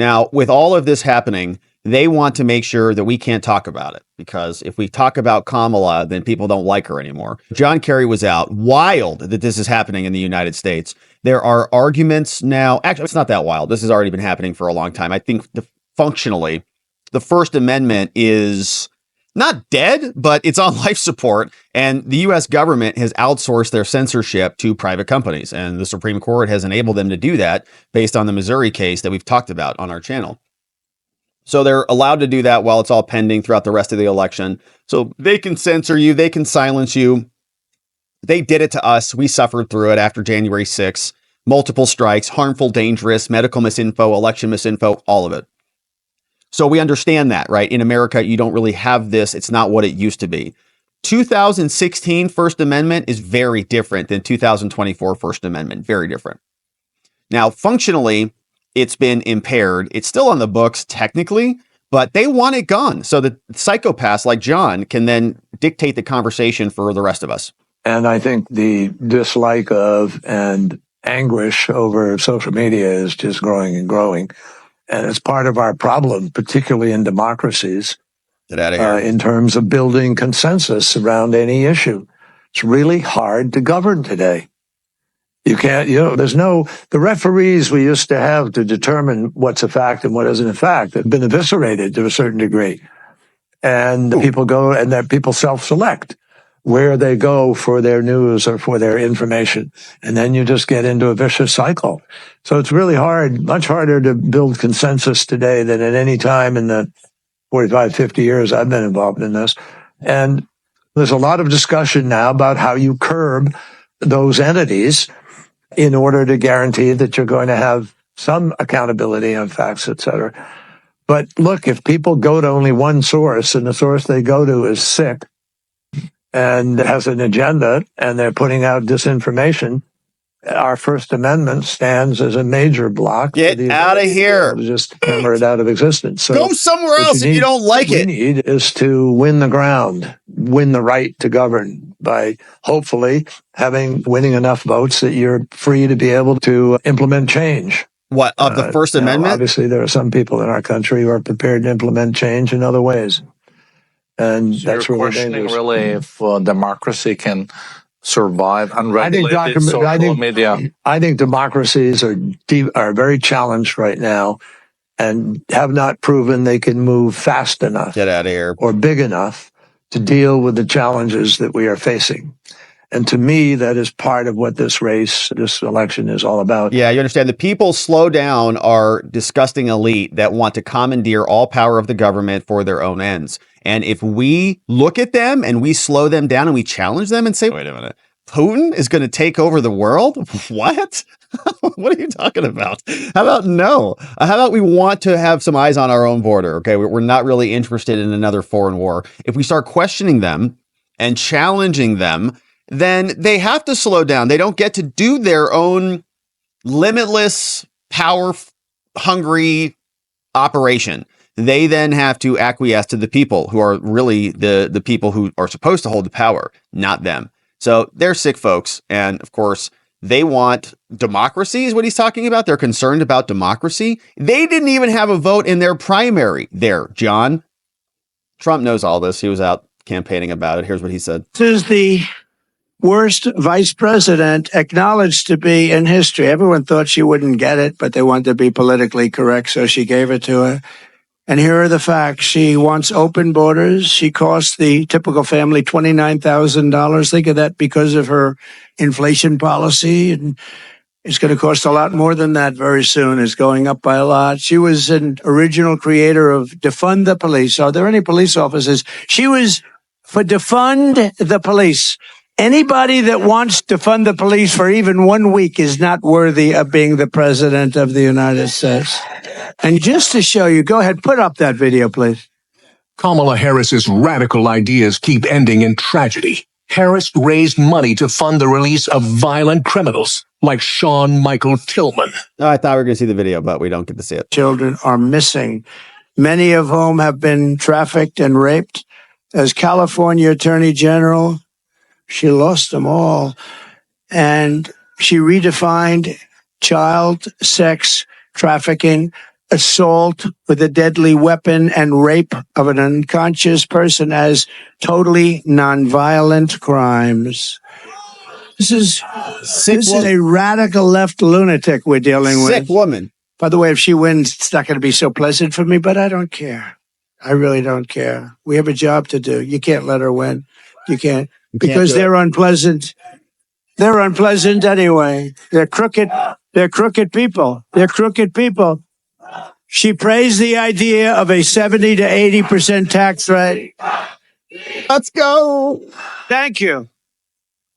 Now, with all of this happening, they want to make sure that we can't talk about it, because if we talk about Kamala, then people don't like her anymore. John Kerry was out. Wild that this is happening in the United States. There are arguments now. Actually, it's not that wild. This has already been happening for a long time. I think functionally, the First Amendment is not dead, but it's on life support. And the U.S. government has outsourced their censorship to private companies. And the Supreme Court has enabled them to do that based on the Missouri case that we've talked about on our channel. So they're allowed to do that while it's all pending throughout the rest of the election. So they can censor you. They can silence you. They did it to us. We suffered through it after January 6th. Multiple strikes, harmful, dangerous, medical misinfo, election misinfo, all of it. So we understand that, right? In America, you don't really have this. It's not what it used to be. 2016 First Amendment is very different than 2024 First Amendment. Very different. Now, functionally, it's been impaired. It's still on the books technically, but they want it gone so that psychopaths like John can then dictate the conversation for the rest of us. And I think the dislike of and anguish over social media is just growing and growing. And it's part of our problem, particularly in democracies, Get out of here. In terms of building consensus around any issue. It's really hard to govern today. You can't, the referees we used to have to determine what's a fact and what isn't a fact have been eviscerated to a certain degree. And people go and that people self-select where they go for their news or for their information. And then you just get into a vicious cycle. So it's really hard, much harder to build consensus today than at any time in the 45, 50 years I've been involved in this. And there's a lot of discussion now about how you curb those entities in order to guarantee that you're going to have some accountability on facts, et cetera. But look, if people go to only one source and the source they go to is sick and has an agenda and they're putting out disinformation, our First Amendment stands as a major block. Get out of here. To just hammer it out of existence. So go somewhere else if you don't like it. What we need is to win the ground, win the right to govern by hopefully winning enough votes that you're free to be able to implement change. What, of the First Amendment? Obviously, there are some people in our country who are prepared to implement change in other ways. And so that's you're really questioning dangerous. really if democracy can survive unregulated social media. I think democracies are very challenged right now and have not proven they can move fast enough. Get out of here. Or big enough to deal with the challenges that we are facing. And to me, that is part of what this election is all about. Yeah, you understand. The people slow down are disgusting elite that want to commandeer all power of the government for their own ends. And if we look at them and we slow them down and we challenge them and say, wait a minute, Putin is going to take over the world? What? What are you talking about? How about no? How about we want to have some eyes on our own border? Okay, we're not really interested in another foreign war. If we start questioning them and challenging them, then they have to slow down. They don't get to do their own limitless, power-hungry operation. They then have to acquiesce to the people who are really the people who are supposed to hold the power, not them. So they're sick folks. And of course, they want democracy is what he's talking about. They're concerned about democracy. They didn't even have a vote in their primary there, John. Trump knows all this. He was out campaigning about it. Here's what he said. This is the worst vice president acknowledged to be in history. Everyone thought she wouldn't get it, but they wanted to be politically correct, so she gave it to her. And here are the facts. She wants open borders. She cost the typical family $29,000. Think of that because of her inflation policy. And it's going to cost a lot more than that very soon. It's going up by a lot. She was an original creator of defund the police. Are there any police officers? She was for defund the police. Anybody that wants to fund the police for even 1 week is not worthy of being the president of the United States. And just to show you, go ahead, put up that video, please. Kamala Harris's radical ideas keep ending in tragedy. Harris raised money to fund the release of violent criminals like Sean Michael Tillman. Oh, I thought we were going to see the video, but we don't get to see it. Children are missing, many of whom have been trafficked and raped. As California Attorney General, she lost them all. And she redefined child sex trafficking assault with a deadly weapon and rape of an unconscious person as totally nonviolent crimes. This is a radical left lunatic we're dealing with. Sick woman. By the way, if she wins, it's not going to be so pleasant for me, but I don't care. I really don't care. We have a job to do. You can't let her win. You can't, because they're unpleasant. They're unpleasant anyway. They're crooked. They're crooked people. They're crooked people. She praised the idea of a 70 to 80% tax rate. Let's go. Thank you.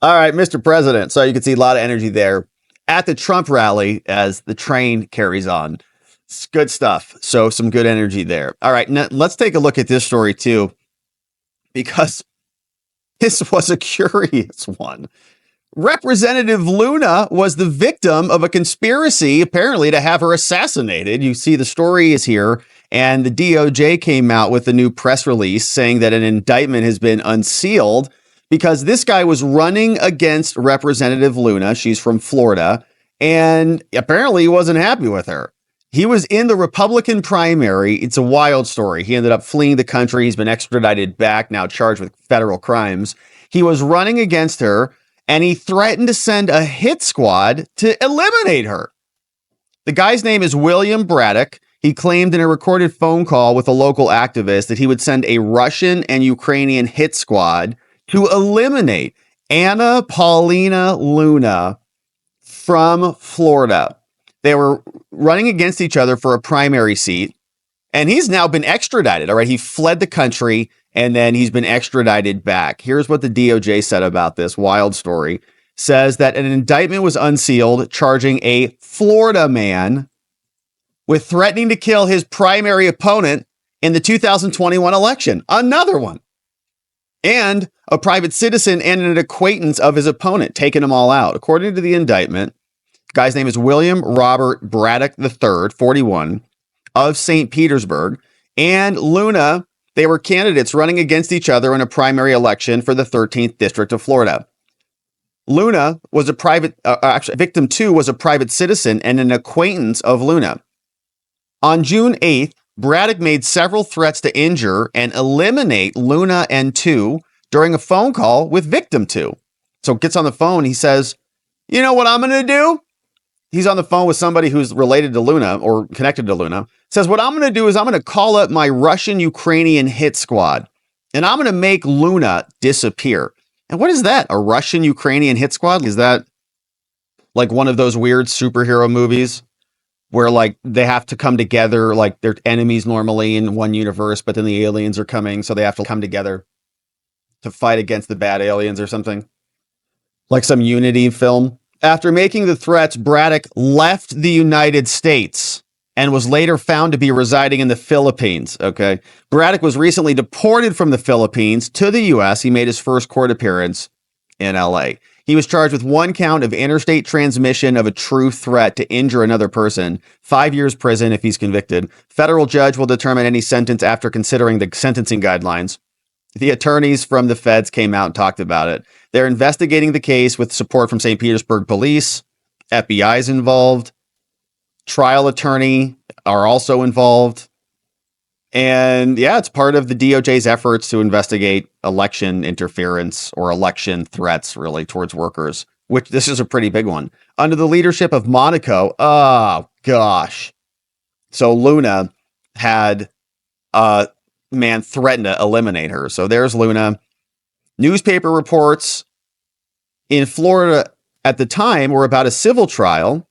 All right, Mr. President. So you can see a lot of energy there at the Trump rally as the train carries on. It's good stuff. So some good energy there. All right, now let's take a look at this story too, because this was a curious one. Representative Luna was the victim of a conspiracy, apparently, to have her assassinated. You see the story is here, and the DOJ came out with a new press release saying that an indictment has been unsealed because this guy was running against Representative Luna. She's from Florida, and apparently he wasn't happy with her. He was in the Republican primary. It's a wild story. He ended up fleeing the country. He's been extradited back, now charged with federal crimes. He was running against her, and he threatened to send a hit squad to eliminate her. The guy's name is William Braddock. He claimed in a recorded phone call with a local activist that he would send a Russian and Ukrainian hit squad to eliminate Anna Paulina Luna from Florida. They were running against each other for a primary seat, and he's now been extradited. All right, he fled the country, and then he's been extradited back. Here's what the DOJ said about this wild story. Says that an indictment was unsealed charging a Florida man with threatening to kill his primary opponent in the 2021 election. Another one. And a private citizen and an acquaintance of his opponent, taking them all out. According to the indictment, the guy's name is William Robert Braddock III, 41, of St. Petersburg. And Luna, they were candidates running against each other in a primary election for the 13th District of Florida. Luna was a victim 2 was a private citizen and an acquaintance of Luna. On June 8th, Braddock made several threats to injure and eliminate Luna and 2 during a phone call with victim 2. So gets on the phone. He says, you know what I'm going to do? He's on the phone with somebody who's related to Luna or connected to Luna. Says, what I'm going to do is I'm going to call up my Russian-Ukrainian hit squad, and I'm going to make Luna disappear. And what is that? A Russian-Ukrainian hit squad? Is that like one of those weird superhero movies where like they have to come together, like they're enemies normally in one universe, but then the aliens are coming, so they have to come together to fight against the bad aliens or something? Like some Unity film? After making the threats, Braddock left the United States and was later found to be residing in the Philippines. Okay. Braddock was recently deported from the Philippines to the U.S. He made his first court appearance in L.A. He was charged with 1 count of interstate transmission of a true threat to injure another person, 5 years prison if he's convicted. Federal judge will determine any sentence after considering the sentencing guidelines. The attorneys from the feds came out and talked about it. They're investigating the case with support from St. Petersburg police. FBI's involved. Trial attorney are also involved. And yeah, it's part of the DOJ's efforts to investigate election interference or election threats, really, towards workers, which this is a pretty big one. Under the leadership of Monaco, oh gosh. So Luna had a man threaten to eliminate her. So there's Luna. Newspaper reports in Florida at the time were about a civil trial,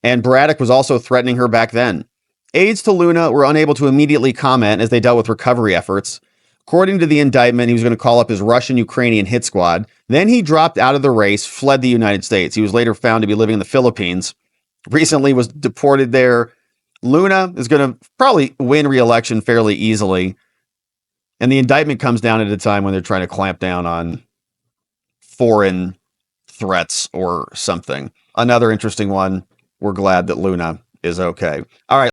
and Braddock was also threatening her back then. Aides to Luna were unable to immediately comment as they dealt with recovery efforts. According to the indictment, he was going to call up his Russian-Ukrainian hit squad. Then he dropped out of the race, fled the United States. He was later found to be living in the Philippines. Recently was deported there. Luna is going to probably win re-election fairly easily. And the indictment comes down at a time when they're trying to clamp down on foreign threats or something. Another interesting one. We're glad that Luna is okay. All right.